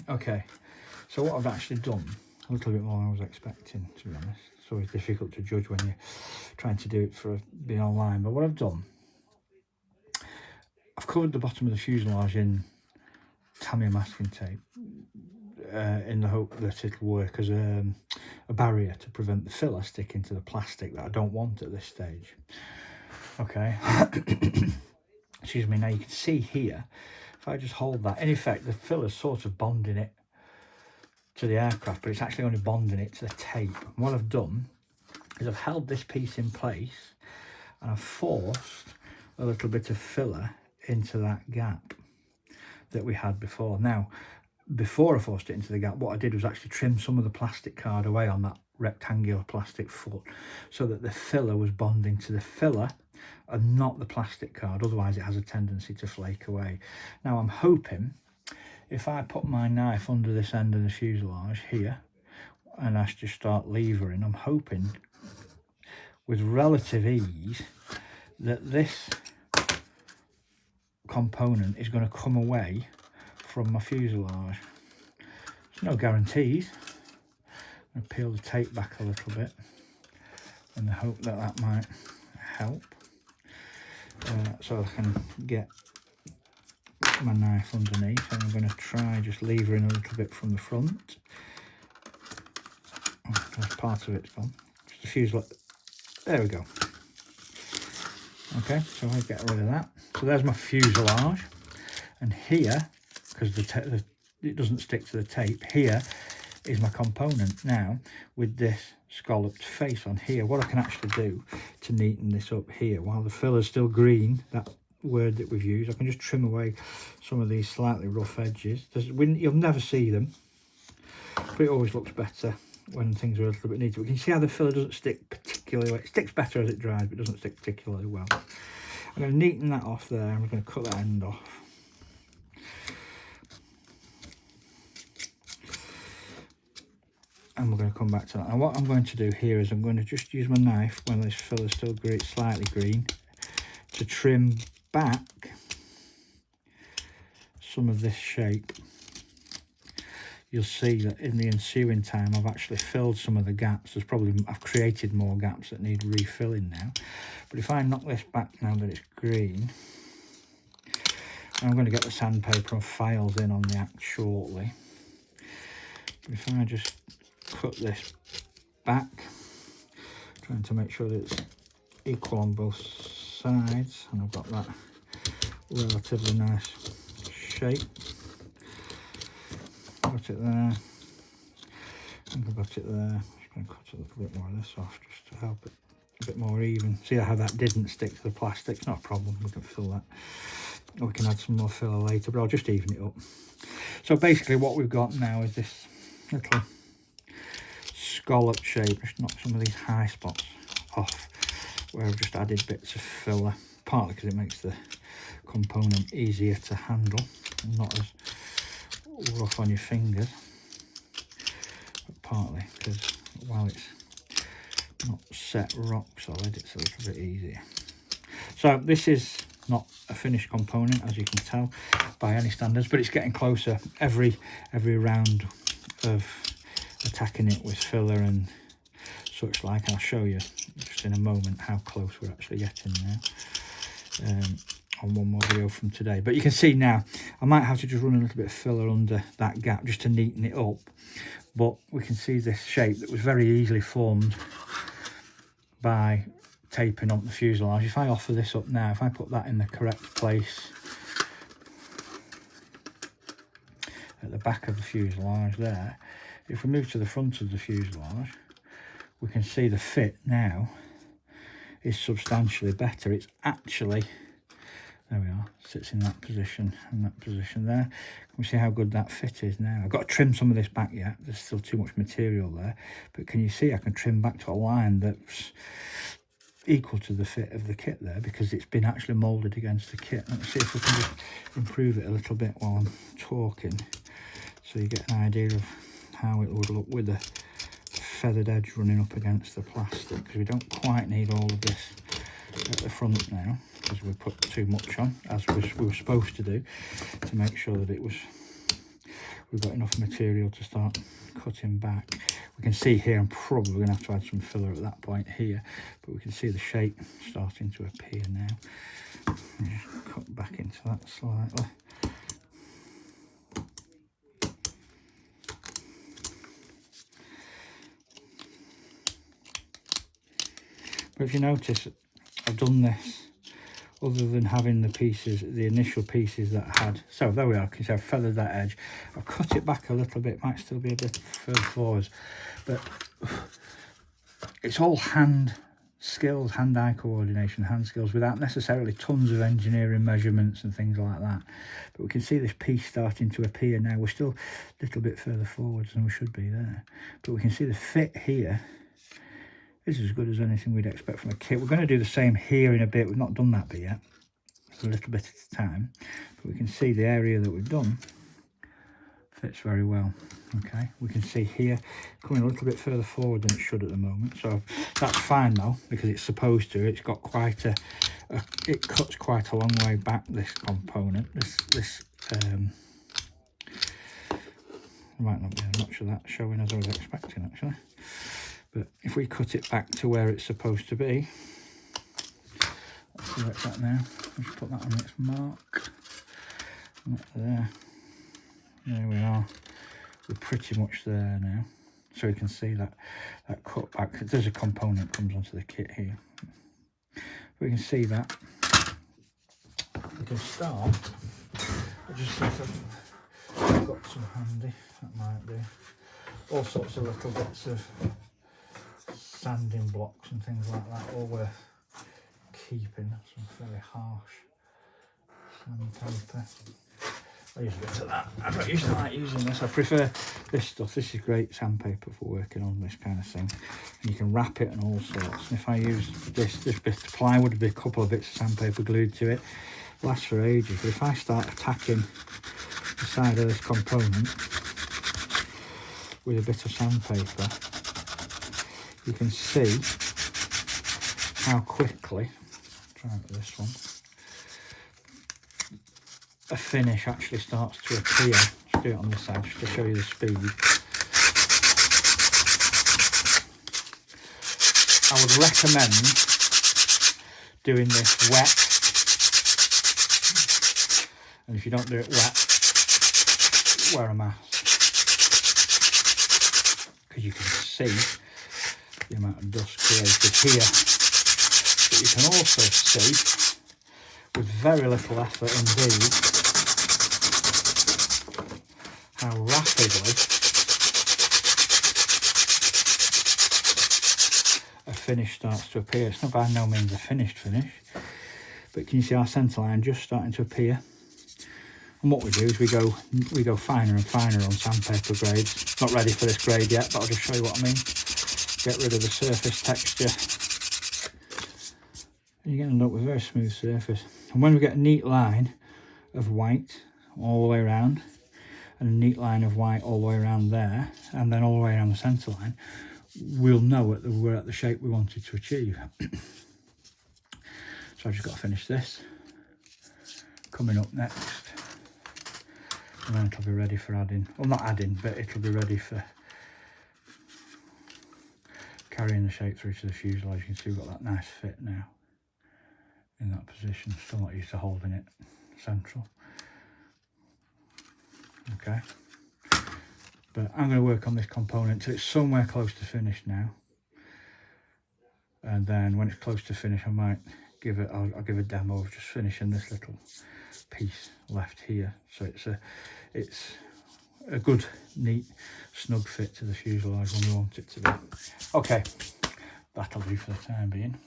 Okay, so what I've actually done, a little bit more than I was expecting, to be honest. It's always difficult to judge when you're trying to do it for being online, but what I've done, I've covered the bottom of the fuselage in Tamiya masking tape in the hope that it'll work as a barrier to prevent the filler sticking to the plastic that I don't want at this stage. Okay, excuse me. Now you can see here, if I just hold that, in effect the filler's sort of bonding it to the aircraft, but it's actually only bonding it to the tape. And what I've done is I've held this piece in place and I've forced a little bit of filler into that gap that we had before. Now, before I forced it into the gap, what I did was actually trim some of the plastic card away on that rectangular plastic foot so that the filler was bonding to the filler and not the plastic card, otherwise it has a tendency to flake away. Now I'm hoping if I put my knife under this end of the fuselage here and I just start levering, I'm hoping with relative ease that this component is going to come away from my fuselage. There's no guarantees. I'm going to peel the tape back a little bit in the hope that that might help. So I can get my knife underneath, and I'm going to try just levering a little bit from the front. Oh, there's part of it's gone. Just a fuselage. There we go. Okay, so I get rid of that. So there's my fuselage, and here, because it doesn't stick to the tape, here is my component. Now, with this scalloped face on here, what I can actually do to neaten this up here, while the filler's still green, that word that we've used, I can just trim away some of these slightly rough edges. You'll never see them, but it always looks better when things are a little bit neater. We can see how the filler doesn't stick particularly well. It sticks better as it dries, but it doesn't stick particularly well. I'm going to neaten that off there, and we're going to cut that end off. And we're going to come back to that. And what I'm going to do here is I'm going to just use my knife when this filler's still slightly green to trim back some of this shape. You'll see that in the ensuing time I've actually filled some of the gaps. I've created more gaps that need refilling now. But if I knock this back now that it's green, I'm going to get the sandpaper and files in on the act shortly. But if I just cut this back, trying to make sure that it's equal on both sides, and I've got that relatively nice shape. Got it there. I think I've got it there. Just going to cut a little bit more of this off just to help it a bit more even. See how that didn't stick to the plastic? It's not a problem, we can fill that. Or we can add some more filler later, but I'll just even it up. So basically what we've got now is this little scallop shape. Just knock some of these high spots off where I've just added bits of filler, partly because it makes the component easier to handle and not as rough on your fingers, but partly because while it's not set rock solid, it's a little bit easier. So this is not a finished component, as you can tell, by any standards, but it's getting closer every round of attacking it with filler and such like, and I'll show you just in a moment how close we're actually getting now on one more video from today. But you can see now I might have to just run a little bit of filler under that gap just to neaten it up, but we can see this shape that was very easily formed by taping up the fuselage. If I offer this up now, if I put that in the correct place at the back of the fuselage there, if we move to the front of the fuselage, we can see the fit now is substantially better. It's actually, there we are, sits in that position and that position there. Can we see how good that fit is now? I've got to trim some of this back yet. There's still too much material there, but can you see I can trim back to a line that's equal to the fit of the kit there, because it's been actually moulded against the kit. Let's see if we can just improve it a little bit while I'm talking, so you get an idea of how it would look with the feathered edge running up against the plastic, because we don't quite need all of this at the front now, because we put too much on, as we were supposed to do, to make sure that it was we've got enough material to start cutting back. We can see here I'm probably going to have to add some filler at that point here, but we can see the shape starting to appear now. Just cut back into that slightly. But if you notice, I've done this other than having the pieces, the initial pieces that I had. So there we are, because I've feathered that edge. I've cut it back a little bit, might still be a bit further forwards, but it's all hand skills, hand-eye coordination, hand skills, without necessarily tons of engineering measurements and things like that. But we can see this piece starting to appear now. We're still a little bit further forwards than we should be there, but we can see the fit here is as good as anything we'd expect from a kit. We're going to do the same here in a bit. We've not done that bit yet. It's a little bit at a time, but we can see the area that we've done fits very well. Okay, we can see here coming a little bit further forward than it should at the moment, so that's fine though, because it's supposed to. It's got quite it cuts quite a long way back, this component. This might not be as much of that showing as I was expecting actually, but if we cut it back to where it's supposed to be, let's see where it's at now. Let's put that on its mark. There we are. We're pretty much there now, so you can see that cut back. There's a component that comes onto the kit here. We can see that. We can start. I'll just see if I've got some handy. That might be all sorts of little bits of sanding blocks and things like that, all worth keeping. Some fairly harsh sandpaper. I use a bit of that. I don't usually like using this. I prefer this stuff. This is great sandpaper for working on this kind of thing. And you can wrap it and all sorts. And if I use this bit of plywood with a couple of bits of sandpaper glued to it, it lasts for ages. But if I start attacking the side of this component with a bit of sandpaper, you can see how quickly, try it with this one, a finish actually starts to appear. Let's do it on this side just to show you the speed. I would recommend doing this wet, and if you don't do it wet, wear a mask, because you can see the amount of dust created here. But you can also see, with very little effort indeed, how rapidly a finish starts to appear. It's not by no means a finished finish, but can you see our centre line just starting to appear? And what we do is we go finer and finer on sandpaper grades. Not ready for this grade yet, but I'll just show you what I mean. Get rid of the surface texture, and you're going to end up with a very smooth surface. And when we get a neat line of white all the way around, and a neat line of white all the way around there, and then all the way around the centre line, we'll know that we're at the shape we wanted to achieve. So I've just got to finish this. Coming up next, and then it'll be ready for adding, well not adding, but it'll be ready for carrying the shape through to the fuselage. You can see we've got that nice fit now in that position. Still not used to holding it central. Okay, but I'm going to work on this component till it's somewhere close to finished now, and then when it's close to finish, I might give it, I'll give a demo of just finishing this little piece left here, so it's a good, neat, snug fit to the fuselage when we want it to be. Okay, that'll do for the time being.